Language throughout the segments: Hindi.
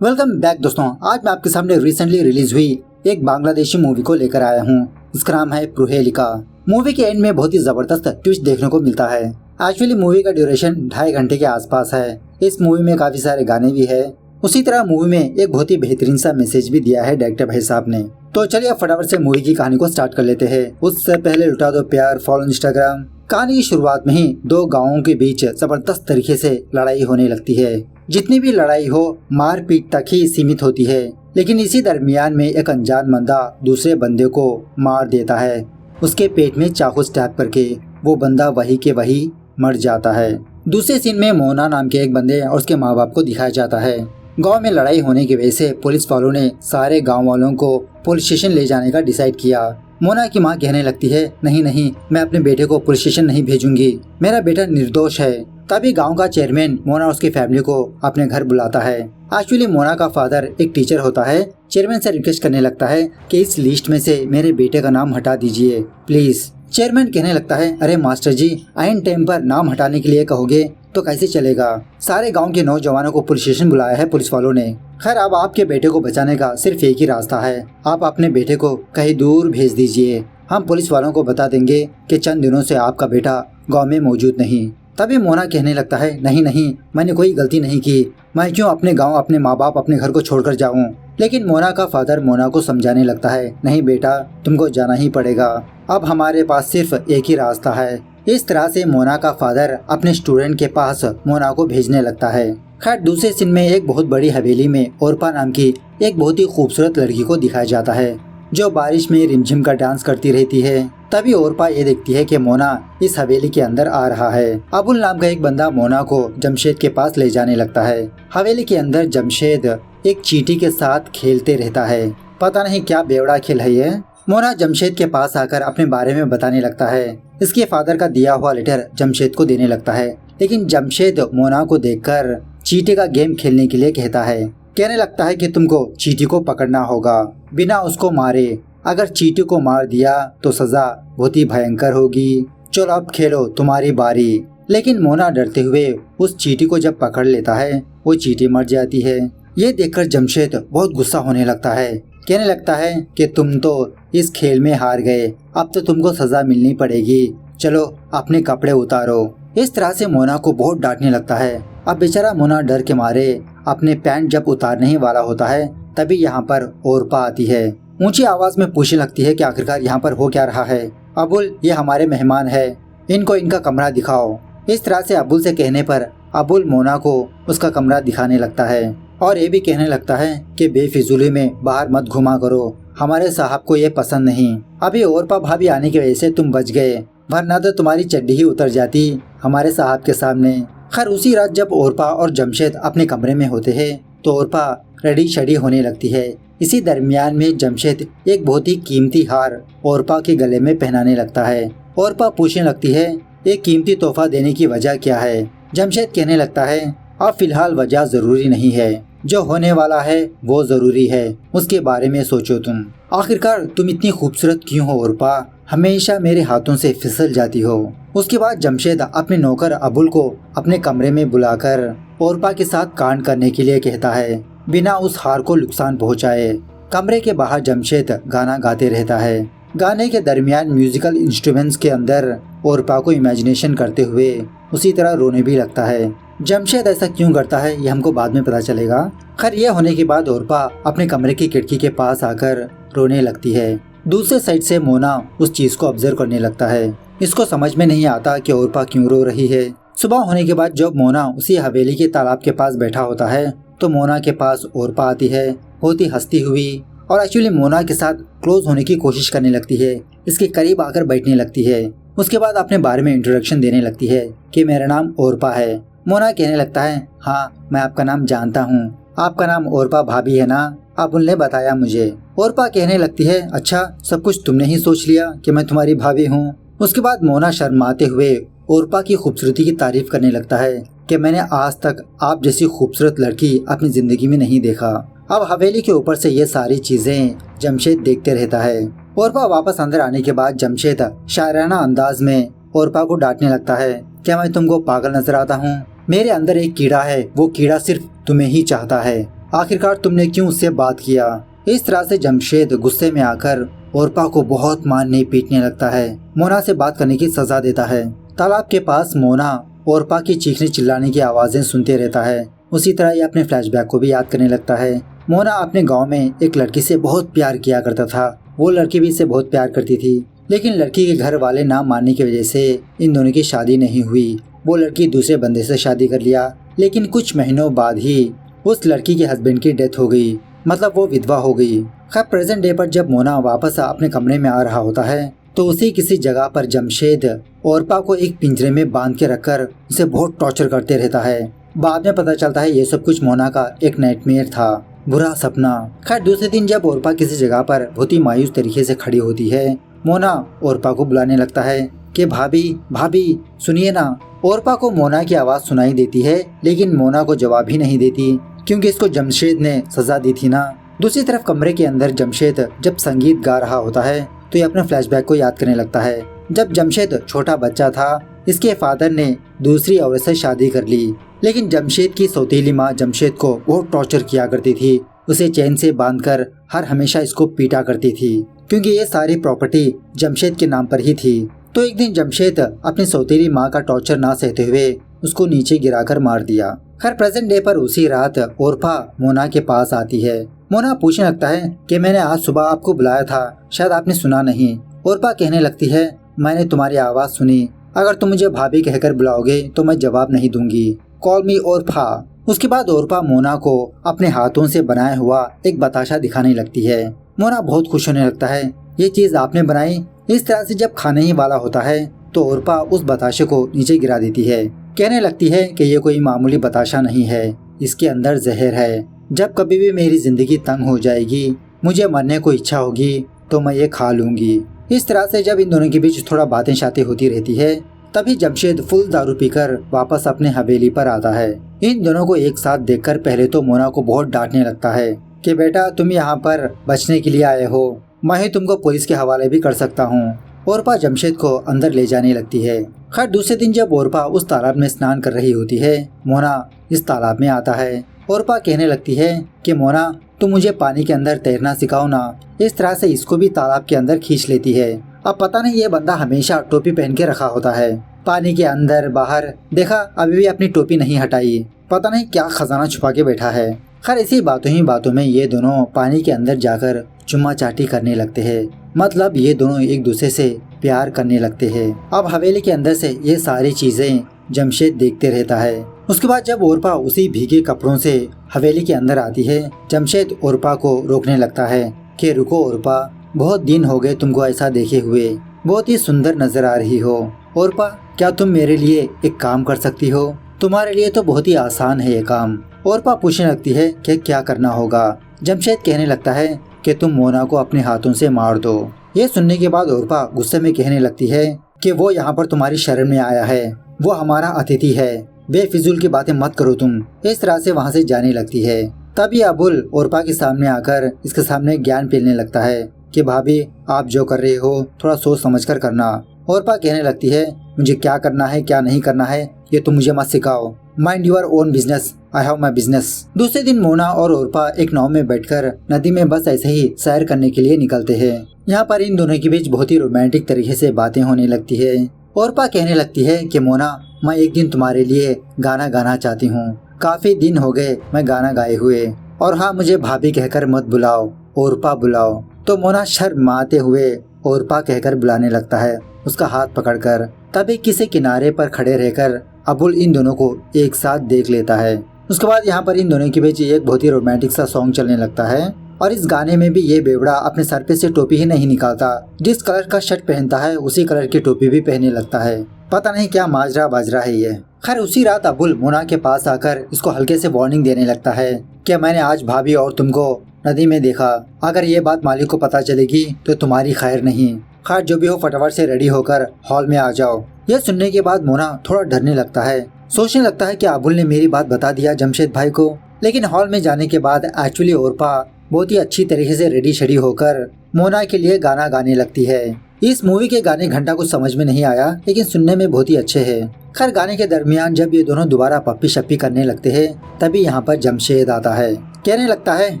वेलकम बैक दोस्तों। आज मैं आपके सामने रिसेंटली रिलीज हुई एक बांग्लादेशी मूवी को लेकर आया हूँ। इसका नाम है प्रुहेलिका। मूवी के एंड में बहुत ही जबरदस्त ट्विस्ट देखने को मिलता है। एक्चुअली मूवी का ड्यूरेशन 2.5 घंटे के आसपास है। इस मूवी में काफी सारे गाने भी है। उसी तरह मूवी में एक बहुत ही बेहतरीन सा मैसेज भी दिया है डायरेक्टर भाई साहब ने। तो चलिए फटाफट से मूवी की कहानी को स्टार्ट कर लेते हैं। उससे पहले लुटा दो प्यार, फॉलो इंस्टाग्राम। कहानी की शुरुआत में ही दो गांवों के बीच जबरदस्त तरीके से लड़ाई होने लगती है। जितनी भी लड़ाई हो मारपीट तक ही सीमित होती है, लेकिन इसी दरमियान में एक अनजान बंदा दूसरे बंदे को मार देता है। उसके पेट में चाकू स्टैब करके वो बंदा वही के वही मर जाता है। दूसरे सीन में मोना नाम के एक बंदे और उसके माँ बाप को दिखाया जाता है। गांव में लड़ाई होने की वजह से पुलिस वालों ने सारे गांव वालों को पुलिस स्टेशन ले जाने का डिसाइड किया। मोना की माँ कहने लगती है, नहीं नहीं, मैं अपने बेटे को पुलिस स्टेशन नहीं भेजूंगी, मेरा बेटा निर्दोष है। तभी गांव का चेयरमैन मोना उसकी फैमिली को अपने घर बुलाता है। एक्चुअली मोना का फादर एक टीचर होता है। चेयरमैन से रिक्वेस्ट करने लगता है कि इस लिस्ट में से मेरे बेटे का नाम हटा दीजिए प्लीज। चेयरमैन कहने लगता है, अरे मास्टर जी, आइन टाइम पर नाम हटाने के लिए कहोगे तो कैसे चलेगा। सारे गांव के नौजवानों को पुलिस स्टेशन बुलाया है पुलिस वालों ने। खैर, अब आपके बेटे को बचाने का सिर्फ एक ही रास्ता है, आप अपने बेटे को कहीं दूर भेज दीजिए। हम पुलिस वालों को बता देंगे कि चंद दिनों से आपका बेटा गांव में मौजूद नहीं। तभी मोना कहने लगता है, नहीं नहीं, मैंने कोई गलती नहीं की, मैं क्यों अपने गांव, अपने माँ बाप, अपने घर को छोड़कर जाऊं। लेकिन मोना का फादर मोना को समझाने लगता है, नहीं बेटा, तुमको जाना ही पड़ेगा, अब हमारे पास सिर्फ एक ही रास्ता है। इस तरह से मोना का फादर अपने स्टूडेंट के पास मोना को भेजने लगता है। खैर, दूसरे सीन में एक बहुत बड़ी हवेली में ओरपा नाम की एक बहुत ही खूबसूरत लड़की को दिखाया जाता है, जो बारिश में रिमझिम का डांस करती रहती है। तभी ओरपा ये देखती है कि मोना इस हवेली के अंदर आ रहा है। अबुल नाम का एक बंदा मोना को जमशेद के पास ले जाने लगता है। हवेली के अंदर जमशेद एक चींटी के साथ खेलते रहता है। पता नहीं क्या बेवड़ा खेल है ये। मोना जमशेद के पास आकर अपने बारे में बताने लगता है। इसके फादर का दिया हुआ लेटर जमशेद को देने लगता है, लेकिन जमशेद मोना को देखकर चींटी का गेम खेलने के लिए कहता है। कहने लगता है कि तुमको चींटी को पकड़ना होगा बिना उसको मारे। अगर चींटी को मार दिया तो सजा बहुत ही भयंकर होगी। चलो अब खेलो, तुम्हारी बारी। लेकिन मोना डरते हुए उस चींटी को जब पकड़ लेता है, वो चींटी मर जाती है। ये देखकर जमशेद बहुत गुस्सा होने लगता है। कहने लगता है कि तुम तो इस खेल में हार गए, अब तो तुमको सजा मिलनी पड़ेगी, चलो अपने कपड़े उतारो। इस तरह से मोना को बहुत डांटने लगता है। अब बेचारा मोना डर के मारे अपने पैंट जब उतारने ही वाला होता है, तभी यहाँ पर ओरपा आती है। ऊंची आवाज में पूछने लगती है कि आखिरकार यहाँ पर हो क्या रहा है। अबुल, ये हमारे मेहमान है, इनको इनका कमरा दिखाओ। इस तरह से अबुल से कहने पर अबुल मोना को उसका कमरा दिखाने लगता है और ये भी कहने लगता है कि बेफिजूली में बाहर मत घुमा करो, हमारे साहब को ये पसंद नहीं। अभी ओरपा भाभी आने की वजह से तुम बच गए, वरना तो तुम्हारी चड्डी ही उतर जाती हमारे साहब के सामने। खैर, उसी रात जब ओरपा और जमशेद अपने कमरे में होते हैं तो ओरपा रेडी शेडी होने लगती है। इसी दरमियान में जमशेद एक बहुत ही कीमती हार ओरपा के गले में पहनाने लगता है। ओरपा पूछने लगती है, एक कीमती तोहफा देने की वजह क्या है। जमशेद कहने लगता है, अब फिलहाल वजह जरूरी नहीं है, जो होने वाला है वो जरूरी है, उसके बारे में सोचो तुम। आखिरकार तुम इतनी खूबसूरत क्यों हो ओरपा, हमेशा मेरे हाथों से फिसल जाती हो। उसके बाद जमशेद अपने नौकर अबुल को अपने कमरे में बुलाकर ओरपा के साथ कांड करने के लिए कहता है, बिना उस हार को नुकसान पहुंचाए। कमरे के बाहर जमशेद गाना गाते रहता है। गाने के दरमियान म्यूजिकल इंस्ट्रूमेंट्स के अंदर ओरपा को इमेजिनेशन करते हुए उसी तरह रोने भी लगता है। जमशेद ऐसा क्यों करता है ये हमको बाद में पता चलेगा। खैर, ये होने के बाद ओरपा अपने कमरे की खिड़की के पास आकर रोने लगती है। दूसरे साइड से मोना उस चीज को ऑब्जर्व करने लगता है। इसको समझ में नहीं आता कि ओरपा क्यों रो रही है। सुबह होने के बाद जब मोना उसी हवेली के तालाब के पास बैठा होता है तो मोना के पास ओरपा आती है, बहुत ही हंसती हुई, और एक्चुअली मोना के साथ क्लोज होने की कोशिश करने लगती है। इसके करीब आकर बैठने लगती है। उसके बाद अपने बारे में इंट्रोडक्शन देने लगती है कि मेरा नाम ओरपा है। मोना कहने लगता है, हाँ मैं आपका नाम जानता हूँ, आपका नाम ओरपा भाभी है ना, अबुल ने बताया मुझे। ओरपा कहने लगती है, अच्छा सब कुछ तुमने ही सोच लिया कि मैं तुम्हारी भाभी हूँ। उसके बाद मोना शर्माते हुए ओरपा की खूबसूरती की तारीफ करने लगता है कि मैंने आज तक आप जैसी खूबसूरत लड़की अपनी जिंदगी में नहीं देखा। अब हवेली के ऊपर से ये सारी चीजें जमशेद देखते रहता है। ओरपा वापस अंदर आने के बाद जमशेद शायराना अंदाज में ओरपा को डांटने लगता है, क्या मैं तुमको पागल नजर आता हूँ? मेरे अंदर एक कीड़ा है, वो कीड़ा सिर्फ तुम्हें ही चाहता है। आखिरकार तुमने क्यों उससे बात किया। इस तरह से जमशेद गुस्से में आकर ओरपा को बहुत मारने पीटने लगता है। मोना से बात करने की सजा देता है। तालाब के पास मोना ओरपा की चीखने चिल्लाने की आवाजें सुनते रहता है। उसी तरह ये अपने फ्लैशबैक को भी याद करने लगता है। मोना अपने गांव में एक लड़की से बहुत प्यार किया करता था। वो लड़की भी इसे बहुत प्यार करती थी, लेकिन लड़की के घर वाले ना मानने की वजह से इन दोनों की शादी नहीं हुई। वो लड़की दूसरे बंदे से शादी कर लिया, लेकिन कुछ महीनों बाद ही उस लड़की के हस्बैंड की डेथ हो गई, मतलब वो विधवा हो गई। खैर प्रेजेंट डे पर जब मोना वापस अपने कमरे में आ रहा होता है तो उसी किसी जगह पर जमशेद ओरपा को एक पिंजरे में बांध के रखकर उसे बहुत टॉर्चर करते रहता है। बाद में पता चलता है ये सब कुछ मोना का एक नाइटमेयर था, बुरा सपना। खैर दूसरे दिन जब ओरपा किसी जगह पर बहुत ही मायूस तरीके से खड़ी होती है, मोना ओरपा को बुलाने लगता है कि भाभी भाभी सुनिए ना। ओरपा को मोना की आवाज सुनाई देती है, लेकिन मोना को जवाब ही नहीं देती, क्योंकि इसको जमशेद ने सजा दी थी ना। दूसरी तरफ कमरे के अंदर जमशेद जब संगीत गा रहा होता है तो ये अपने फ्लैशबैक को याद करने लगता है। जब जमशेद छोटा बच्चा था, इसके फादर ने दूसरी औरत से शादी कर ली, लेकिन जमशेद की सौतेली माँ जमशेद को बहुत टॉर्चर किया करती थी। उसे चैन से बांधकर हर हमेशा इसको पीटा करती थी, क्योंकि ये सारी प्रॉपर्टी जमशेद के नाम पर ही थी। तो एक दिन जमशेद अपनी सौतेली माँ का टॉर्चर ना सहते हुए उसको नीचे गिराकर मार दिया। खैर प्रेजेंट डे पर उसी रात ओरपा मोना के पास आती है। मोना पूछने लगता है कि मैंने आज सुबह आपको बुलाया था, शायद आपने सुना नहीं। ओरपा कहने लगती है मैंने तुम्हारी आवाज सुनी, अगर तुम मुझे भाभी कहकर बुलाओगे तो मैं जवाब नहीं दूंगी, कॉल मी ओरपा। उसके बाद ओरपा मोना को अपने हाथों से बनाया हुआ एक बताशा दिखाने लगती है। मोना बहुत खुश होने लगता है, ये चीज आपने बनाई। इस तरह से जब खाने ही वाला होता है तो ओरपा उस बताशे को नीचे गिरा देती है। कहने लगती है कि ये कोई मामूली बताशा नहीं है, इसके अंदर जहर है। जब कभी भी मेरी जिंदगी तंग हो जाएगी, मुझे मरने को इच्छा होगी तो मैं ये खा लूंगी। इस तरह से जब इन दोनों के बीच थोड़ा बातें शातें होती रहती है, तभी जमशेद फुल दारू पीकर वापस अपने हवेली पर आता है। इन दोनों को एक साथ देखकर पहले तो मोना को बहुत डांटने लगता है कि बेटा तुम यहाँ पर बचने के लिए आए हो, मैं ही तुमको पुलिस के हवाले भी कर सकता हूँ। ओरपा जमशेद को अंदर ले जाने लगती है। खैर दूसरे दिन जब ओरपा उस तालाब में स्नान कर रही होती है, मोना इस तालाब में आता है। ओरपा कहने लगती है कि मोना तुम मुझे पानी के अंदर तैरना सिखाओ ना। इस तरह से इसको भी तालाब के अंदर खींच लेती है। अब पता नहीं ये बंदा हमेशा टोपी पहन के रखा होता है, पानी के अंदर बाहर देखा अभी भी अपनी टोपी नहीं हटाई, पता नहीं क्या खजाना छुपा के बैठा है। खैर इसी बातों ही बातों में ये दोनों पानी के अंदर जाकर चुम्मा चाटी करने लगते हैं, मतलब ये दोनों एक दूसरे से प्यार करने लगते हैं। अब हवेली के अंदर से ये सारी चीजें जमशेद देखते रहता है। उसके बाद जब ओरपा उसी भीगे कपड़ों से हवेली के अंदर आती है, जमशेद ओरपा को रोकने लगता है कि रुको ओरपा, बहुत दिन हो गए तुमको ऐसा देखे हुए, बहुत ही सुंदर नजर आ रही हो। ओरपा क्या तुम मेरे लिए एक काम कर सकती हो? तुम्हारे लिए तो बहुत ही आसान है ये काम। ओरपा पूछने लगती है कि क्या करना होगा। जमशेद कहने लगता है कि तुम मोना को अपने हाथों से मार दो। ये सुनने के बाद ओरपा गुस्से में कहने लगती है कि वो यहाँ पर तुम्हारी शरण में आया है, वो हमारा अतिथि है, बेफिजूल की बातें मत करो तुम। इस तरह से वहाँ से जाने लगती है। तभी अबुल ओरपा के सामने आकर इसके सामने ज्ञान पेलने लगता है कि भाभी आप जो कर रहे हो थोड़ा सोच समझ कर करना। ओरपा कहने लगती है मुझे क्या करना है क्या नहीं करना है ये तुम मुझे मत सिखाओ, mind your own business, I have my business. दूसरे दिन मोना और ओरपा एक नाव में बैठकर नदी में बस ऐसे ही सैर करने के लिए निकलते हैं। यहाँ पर इन दोनों के बीच बहुत ही रोमांटिक तरीके से बातें होने लगती है। ओरपा कहने लगती है कि मोना मैं एक दिन तुम्हारे लिए गाना गाना चाहती हूँ, काफी दिन हो गए मैं गाना गाए हुए, और हाँ मुझे भाभी कहकर मत बुलाओ, ओरपा बुलाओ। तो मोना शर्माते हुए ओरपा कहकर बुलाने लगता है, उसका हाथ पकड़कर। तभी किसी किनारे पर खड़े रहकर अबुल इन दोनों को एक साथ देख लेता है। उसके बाद यहाँ पर इन दोनों के बीच एक बहुत ही रोमांटिक सा सॉन्ग चलने लगता है, और इस गाने में भी ये बेवड़ा अपने सर पे से टोपी ही नहीं निकालता, जिस कलर का शर्ट पहनता है उसी कलर की टोपी भी पहनने लगता है। पता नहीं क्या माजरा बाजरा है ये। खैर उसी रात अबुल मोना के पास आकर इसको हल्के से वार्निंग देने लगता है कि मैंने आज भाभी और तुमको नदी में देखा, अगर ये बात मालिक को पता चलेगी तो तुम्हारी खैर नहीं। खैर जो भी हो फटाफट से रेडी होकर हॉल में आ जाओ। यह सुनने के बाद मोना थोड़ा डरने लगता है, सोचने लगता है कि अबुल ने मेरी बात बता दिया जमशेद भाई को। लेकिन हॉल में जाने के बाद एक्चुअली ओरपा बहुत ही अच्छी तरीके से रेडी शेडी होकर मोना के लिए गाना गाने लगती है। इस मूवी के गाने घंटा कुछ समझ में नहीं आया, लेकिन सुनने में बहुत ही अच्छे हैं। खैर गाने के दरमियान जब ये दोनों दोबारा पप्पी शप्पी करने लगते हैं तभी यहाँ पर जमशेद आता है। कहने लगता है,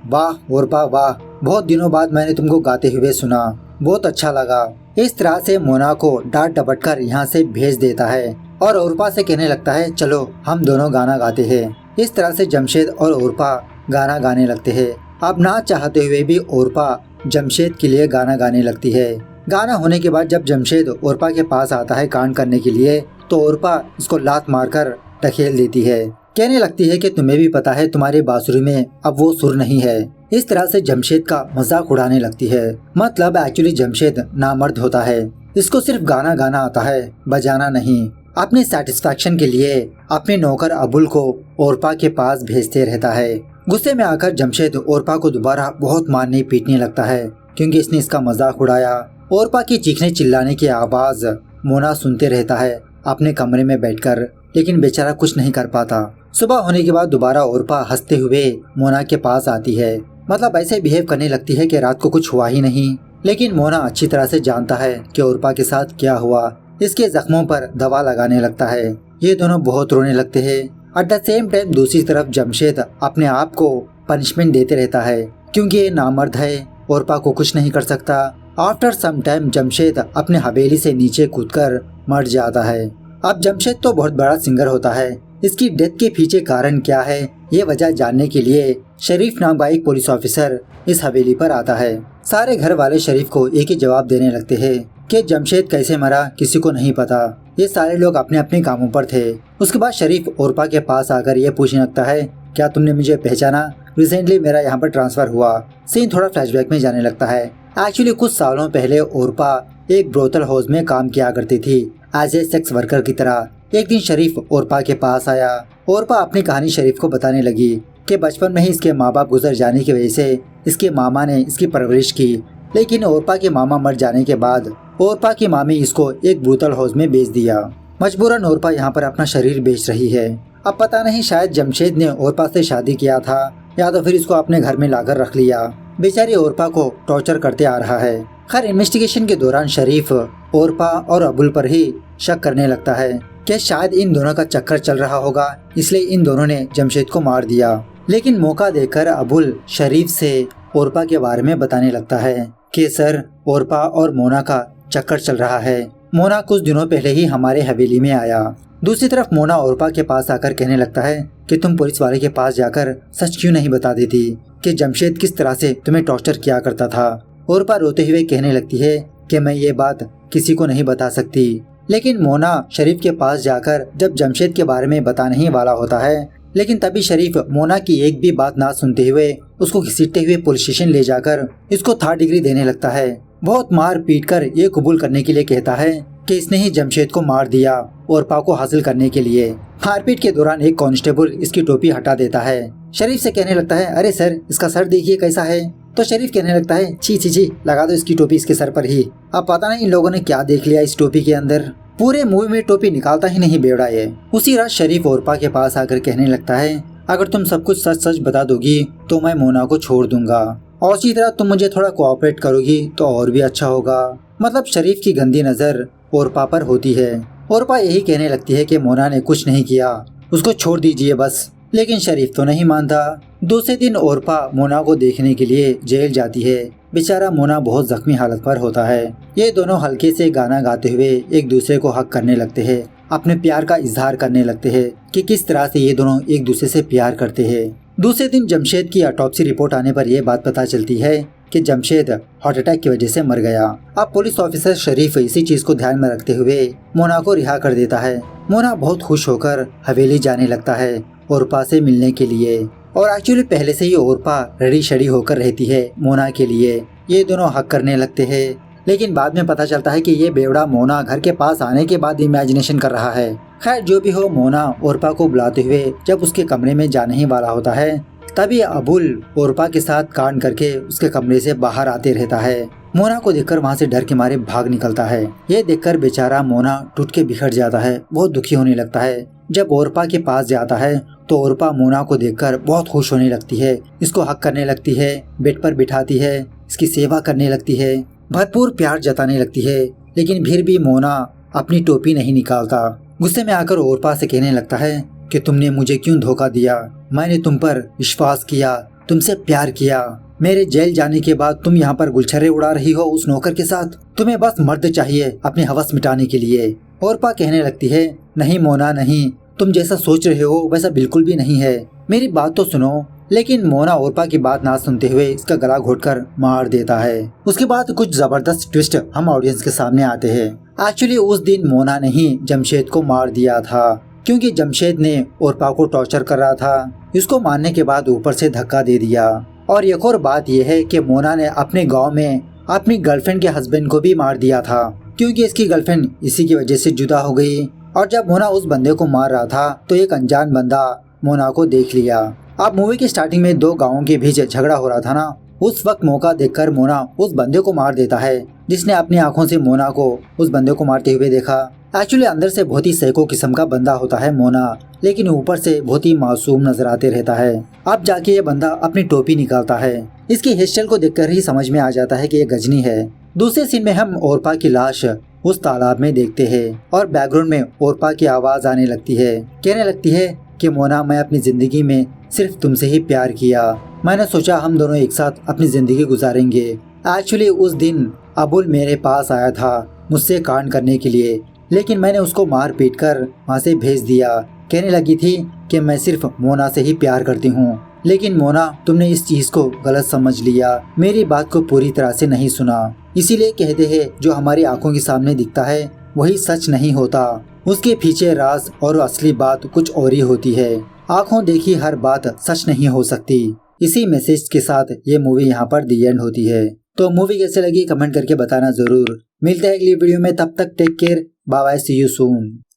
वाह औरपा वाह, बहुत दिनों बाद मैंने तुमको गाते हुए सुना, बहुत अच्छा लगा। इस तरह से मोना को डांट डपट कर यहाँ से भेज देता है और औरपा से कहने लगता है, चलो हम दोनों गाना गाते हैं। इस तरह से जमशेद और औरपा गाना गाने लगते हैं। अब ना चाहते हुए भी औरपा जमशेद के लिए गाना गाने लगती है। गाना होने के बाद जब जमशेद औरपा के पास आता है कांड करने के लिए तो औरपा उसको लात मारकर ढकेल देती है। कहने लगती है कि तुम्हें भी पता है तुम्हारी बांसुरी में अब वो सुर नहीं है। इस तरह से जमशेद का मजाक उड़ाने लगती है। मतलब एक्चुअली जमशेद नामर्द होता है, इसको सिर्फ गाना गाना आता है, बजाना नहीं। अपने सेटिस्फैक्शन के लिए अपने नौकर अबुल को औरपा के पास भेजते रहता है। गुस्से में आकर जमशेद औरपा को दोबारा बहुत मारने पीटने लगता है क्योंकि इसने इसका मजाक उड़ाया। औरपा की चीखने चिल्लाने की आवाज मोना सुनते रहता है अपने कमरे में बैठकर, लेकिन बेचारा कुछ नहीं कर पाता। सुबह होने के बाद दोबारा औरपा हंसते हुए मोना के पास आती है। मतलब ऐसे बिहेव करने लगती है कि रात को कुछ हुआ ही नहीं। लेकिन मोना अच्छी तरह से जानता है कि औरपा के साथ क्या हुआ। इसके जख्मों पर दवा लगाने लगता है। ये दोनों बहुत रोने लगते हैं। एट द सेम टाइम दूसरी तरफ जमशेद अपने आप को पनिशमेंट देते रहता है क्योंकि ये नामर्द है, औरपा को कुछ नहीं कर सकता। आफ्टर सम टाइम जमशेद अपने हवेली से नीचे कूदकर मर जाता है। अब जमशेद तो बहुत बड़ा सिंगर होता है, इसकी डेथ के पीछे कारण क्या है ये वजह जानने के लिए शरीफ नाम का एक पुलिस ऑफिसर इस हवेली पर आता है। सारे घर वाले शरीफ को एक ही जवाब देने लगते हैं कि जमशेद कैसे मरा किसी को नहीं पता, ये सारे लोग अपने अपने कामों पर थे। उसके बाद शरीफ औरपा के पास आकर ये पूछने लगता है, क्या तुमने मुझे पहचाना? रिसेंटली मेरा यहाँ पर ट्रांसफर हुआ। सीन थोड़ा फ्लैशबैक में जाने लगता है। एक्चुअली कुछ सालों पहले औरपा एक ब्रोथल हाउस में काम किया करती थी एज ए सेक्स वर्कर की तरह। एक दिन शरीफ औरपा के पास आया। औरपा अपनी कहानी शरीफ को बताने लगी कि बचपन में ही इसके माँ बाप गुजर जाने की वजह से इसके मामा ने इसकी परवरिश की, लेकिन औरपा के मामा मर जाने के बाद औरपा की मामी इसको एक ब्रोथल हाउस में बेच दिया। मजबूरन औरपा यहाँ पर अपना शरीर बेच रही है। अब पता नहीं शायद जमशेद ने औरपा से शादी किया था या तो फिर इसको अपने घर में लाकर रख लिया। बेचारी औरपा को टॉर्चर करते आ रहा है। खैर इन्वेस्टिगेशन के दौरान शरीफ औरपा और अबुल पर ही शक करने लगता है कि शायद इन दोनों का चक्कर चल रहा होगा, इसलिए इन दोनों ने जमशेद को मार दिया। लेकिन मौका देकर अबुल शरीफ से औरपा के बारे में बताने लगता है कि सर औरपा और मोना का चक्कर चल रहा है। मोना कुछ दिनों पहले ही हमारे हवेली में आया। दूसरी तरफ मोना औरपा के पास आकर कहने लगता है कि तुम पुलिस वाले के पास जाकर सच क्यों नहीं बता देती कि जमशेद किस तरह से तुम्हें टॉर्चर किया करता था। औरपा रोते हुए कहने लगती है कि मैं ये बात किसी को नहीं बता सकती। लेकिन मोना शरीफ के पास जाकर जब जमशेद के बारे में बताने ही वाला होता है, लेकिन तभी शरीफ मोना की एक भी बात ना सुनते हुए उसको घसीटते हुए पुलिस स्टेशन ले जाकर इसको 3rd डिग्री देने लगता है। बहुत मार पीट कर ये कबूल करने के लिए कहता है कि इसने ही जमशेद को मार दिया औरपा को हासिल करने के लिए। मारपीट के दौरान एक कांस्टेबल इसकी टोपी हटा देता है। शरीफ से कहने लगता है, अरे सर इसका सर देखिए कैसा है। तो शरीफ कहने लगता है, छी छी छी, लगा दो इसकी टोपी इसके सर पर ही। अब पता नहीं इन लोगों ने क्या देख लिया इस टोपी के अंदर, पूरे मूवी में टोपी निकालता ही नहीं बेवड़ा ये। उसी रात शरीफ औरपा के पास आकर कहने लगता है, अगर तुम सब कुछ सच सच बता दोगी तो मैं मोना को छोड़ दूंगा और इसी तरह तुम मुझे थोड़ा कोऑपरेट करोगी तो और भी अच्छा होगा। मतलब शरीफ की गंदी नजर औरपा पर होती है। औरपा यही कहने लगती है कि मोना ने कुछ नहीं किया, उसको छोड़ दीजिए बस। लेकिन शरीफ तो नहीं मानता। दूसरे दिन औरपा मोना को देखने के लिए जेल जाती है। बेचारा मोना बहुत जख्मी हालत पर होता है। ये दोनों हल्के से गाना गाते हुए एक दूसरे को हक करने लगते हैं, अपने प्यार का इजहार करने लगते हैं कि किस तरह से ये दोनों एक दूसरे से प्यार करते हैं। दूसरे दिन जमशेद की ऑटोप्सी रिपोर्ट आने पर यह बात पता चलती है कि जमशेद हार्ट अटैक की वजह से मर गया। अब पुलिस ऑफिसर शरीफ इसी चीज को ध्यान में रखते हुए मोना को रिहा कर देता है। मोना बहुत खुश होकर हवेली जाने लगता है औरपा से मिलने के लिए। और एक्चुअली पहले से ही औरपा रेडी शेडी होकर रहती है मोना के लिए। ये दोनों हक करने लगते हैं, लेकिन बाद में पता चलता है कि ये बेवड़ा मोना घर के पास आने के बाद इमेजिनेशन कर रहा है। खैर जो भी हो, मोना औरपा को बुलाते हुए जब उसके कमरे में जाने ही वाला होता है तभी अबुल औरपा के साथ कांड करके उसके कमरे से बाहर आते रहता है। मोना को देखकर वहाँ से डर के मारे भाग निकलता है। ये देखकर बेचारा मोना टूट के बिखर जाता है, बहुत दुखी होने लगता है। जब औरपा के पास जाता है तो औरपा मोना को देखकर बहुत खुश होने लगती है, इसको हक करने लगती है, बेड पर बिठाती है, इसकी सेवा करने लगती है, भरपूर प्यार जताने लगती है। लेकिन फिर भी मोना अपनी टोपी नहीं निकालता। गुस्से में आकर ओरपा से कहने लगता है कि तुमने मुझे क्यों धोखा दिया, मैंने तुम पर विश्वास किया, तुमसे प्यार किया। मेरे जेल जाने के बाद तुम यहाँ पर गुलछर्रे उड़ा रही हो उस नौकर के साथ। तुम्हें बस मर्द चाहिए अपनी हवस मिटाने के लिए। ओरपा कहने लगती है, नहीं मोना नहीं, तुम जैसा सोच रहे हो वैसा बिल्कुल भी नहीं है, मेरी बात तो सुनो। लेकिन मोना ओरपा की बात ना सुनते हुए इसका गला घोटकर मार देता है। उसके बाद कुछ जबरदस्त ट्विस्ट हम ऑडियंस के सामने आते हैं। एक्चुअली उस दिन मोना ने ही जमशेद को मार दिया था, क्योंकि जमशेद ने ओरपा को टॉर्चर कर रहा था। इसको मारने के बाद ऊपर से धक्का दे दिया। और एक और बात यह है कि मोना ने अपने गांव में अपनी गर्लफ्रेंड के हस्बैंड को भी मार दिया था, क्योंकि इसकी गर्लफ्रेंड इसी की वजह से जुदा हो गई। और जब मोना उस बंदे को मार रहा था तो एक अनजान बंदा मोना को देख लिया। अब मूवी की स्टार्टिंग में दो गांवों के बीच झगड़ा हो रहा था ना, उस वक्त मौका देखकर मोना उस बंदे को मार देता है, जिसने अपनी आंखों से मोना को उस बंदे को मारते हुए देखा। एक्चुअली अंदर से बहुत ही सैको किस्म का बंदा होता है मोना, लेकिन ऊपर से बहुत ही मासूम नजर आते रहता है। अब जाके ये बंदा अपनी टोपी निकालता है। इसकी हेयर स्टाइल को देखकर ही समझ में आ जाता है कि ये गजनी है। दूसरे सीन में हम ओरपा की लाश उस तालाब में देखते हैं और बैकग्राउंड में ओरपा की आवाज आने लगती है। कहने लगती है कि मोना, मैं अपनी जिंदगी में सिर्फ तुमसे ही प्यार किया। मैंने सोचा हम दोनों एक साथ अपनी जिंदगी गुजारेंगे। एक्चुअली उस दिन अबुल मेरे पास आया था मुझसे कांड करने के लिए, लेकिन मैंने उसको मार पीट कर वहाँ से भेज दिया। कहने लगी थी कि मैं सिर्फ मोना से ही प्यार करती हूँ, लेकिन मोना तुमने इस चीज को गलत समझ लिया, मेरी बात को पूरी तरह से नहीं सुना। इसीलिए कहते हैं जो हमारी आंखों के सामने दिखता है वही सच नहीं होता, उसके पीछे राज और असली बात कुछ और ही होती है। आंखों देखी हर बात सच नहीं हो सकती। इसी मैसेज के साथ ये मूवी यहाँ पर दी एंड होती है। तो मूवी कैसे लगी कमेंट करके बताना जरूर। मिलते हैं अगली वीडियो में, तब तक take care, bye bye, see you soon.